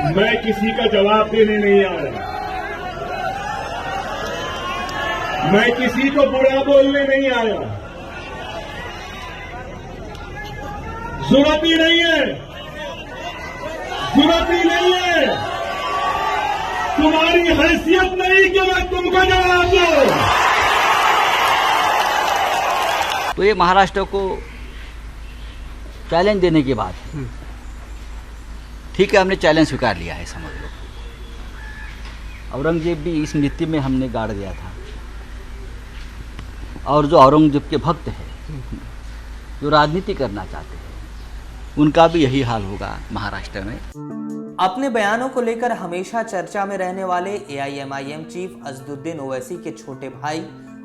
मैं किसी का जवाब देने नहीं आया, मैं किसी को बुरा बोलने नहीं आया। जरूरत ही नहीं है, जरूरत ही नहीं है, तुम्हारी हैसियत नहीं कि मैं तुमको जवाब दूं। तो ये महाराष्ट्र को चैलेंज देने की बात है। ठीक है, हमने चैलेंज स्वीकार लिया है, समझ लो। औरंगजेब भी इस नीति में हमने गाड़ दिया था, और जो औरंगजेब के भक्त हैं, जो राजनीति करना चाहते हैं, उनका भी यही हाल होगा महाराष्ट्र में। अपने बयानों को लेकर हमेशा चर्चा में रहने वाले एआईएमआईएम चीफ असदुद्दीन ओवैसी के छोटे भाई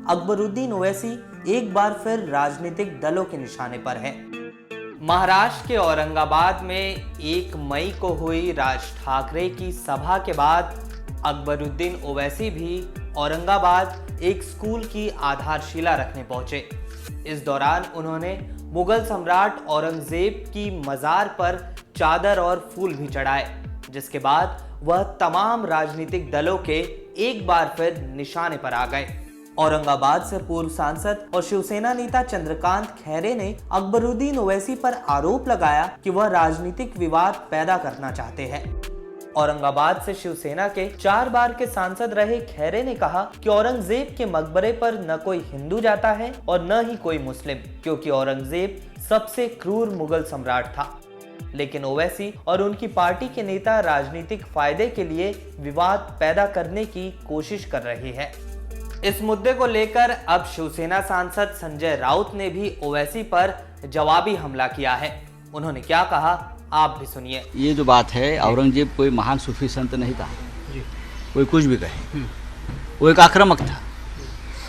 अकबरुद्दीन ओवैसी एक बार फिर राजनीतिक दलों के निशाने पर है। महाराष्ट्र के औरंगाबाद में 1 मई को हुई राज ठाकरे की सभा के बाद अकबरुद्दीन ओवैसी भी औरंगाबाद एक स्कूल की आधारशिला रखने पहुंचे। इस दौरान उन्होंने मुगल सम्राट औरंगजेब की मजार पर चादर और फूल भी चढ़ाए, जिसके बाद वह तमाम राजनीतिक दलों के एक बार फिर निशाने पर आ गए। औरंगाबाद से पूर्व सांसद और शिवसेना नेता चंद्रकांत खैरे ने अकबरुद्दीन ओवैसी पर आरोप लगाया कि वह राजनीतिक विवाद पैदा करना चाहते हैं। औरंगाबाद से शिवसेना के 4 बार के सांसद रहे खैरे ने कहा कि औरंगजेब के मकबरे पर न कोई हिंदू जाता है और न ही कोई मुस्लिम, क्योंकि औरंगजेब सबसे क्रूर मुगल सम्राट था। लेकिन ओवैसी और उनकी पार्टी के नेता राजनीतिक फायदे के लिए विवाद पैदा करने की कोशिश कर रहे हैं। इस मुद्दे को लेकर अब शिवसेना सांसद संजय राउत ने भी ओवैसी पर जवाबी हमला किया है। उन्होंने क्या कहा, आप भी सुनिए। ये जो बात है, औरंगजेब कोई महान सूफी संत नहीं था, कोई कुछ भी कहे, वो एक आक्रामक था।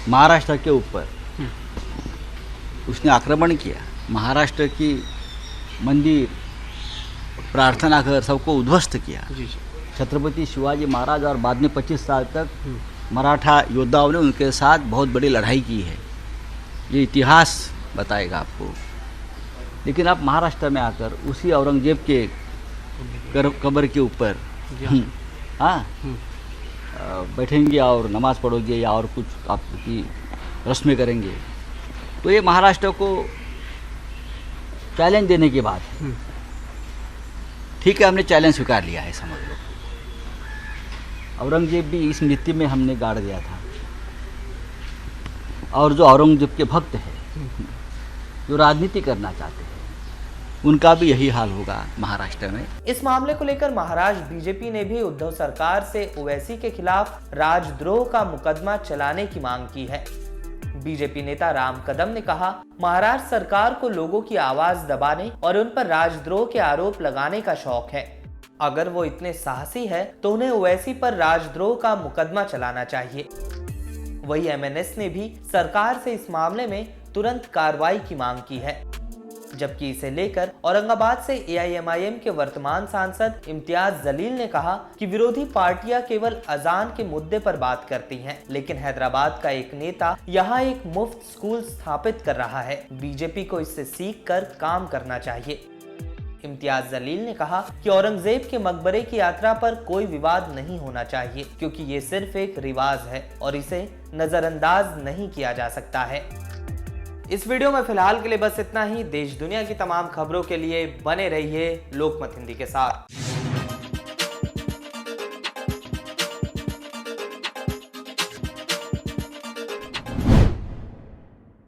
महाराष्ट्र के ऊपर उसने आक्रमण किया, महाराष्ट्र की मंदिर, प्रार्थना घर सबको उद्ध्वस्त किया। छत्रपति शिवाजी महाराज और बाद में 25 साल तक मराठा योद्धाओं ने उनके साथ बहुत बड़ी लड़ाई की है, ये इतिहास बताएगा आपको। लेकिन आप महाराष्ट्र में आकर उसी औरंगजेब के कब्र के ऊपर बैठेंगे और नमाज पढ़ोगे या और कुछ आपकी रस्में करेंगे, तो ये महाराष्ट्र को चैलेंज देने की बात है। ठीक है, हमने चैलेंज स्वीकार लिया है, समझ लो। औरंगजेब भी इस नीति में हमने गाड़ दिया था, और जो औरंगजेब के भक्त हैं, जो राजनीति करना चाहते हैं, उनका भी यही हाल होगा महाराष्ट्र में। इस मामले को लेकर महाराष्ट्र बीजेपी ने भी उद्धव सरकार से ओवैसी के खिलाफ राजद्रोह का मुकदमा चलाने की मांग की है। बीजेपी नेता राम कदम ने कहा, महाराष्ट्र सरकार को लोगों की आवाज दबाने और उन पर राजद्रोह के आरोप लगाने का शौक है। अगर वो इतने साहसी है तो उन्हें ओवैसी पर राजद्रोह का मुकदमा चलाना चाहिए। वही एमएनएस ने भी सरकार से इस मामले में तुरंत कार्रवाई की मांग की है। जबकि इसे लेकर औरंगाबाद से एआईएमआईएम के वर्तमान सांसद इम्तियाज जलील ने कहा कि विरोधी पार्टियां केवल अजान के मुद्दे पर बात करती हैं, लेकिन हैदराबाद का एक नेता यहां एक मुफ्त स्कूल स्थापित कर रहा है। बीजेपी को इससे सीख कर काम करना चाहिए। इम्तियाज जलील ने कहा कि औरंगजेब के मकबरे की यात्रा पर कोई विवाद नहीं होना चाहिए, क्योंकि ये सिर्फ एक रिवाज है और इसे नजरअंदाज नहीं किया जा सकता है। इस वीडियो में फिलहाल के लिए बस इतना ही। देश दुनिया की तमाम खबरों के लिए बने रहिए लोकमत हिंदी के साथ।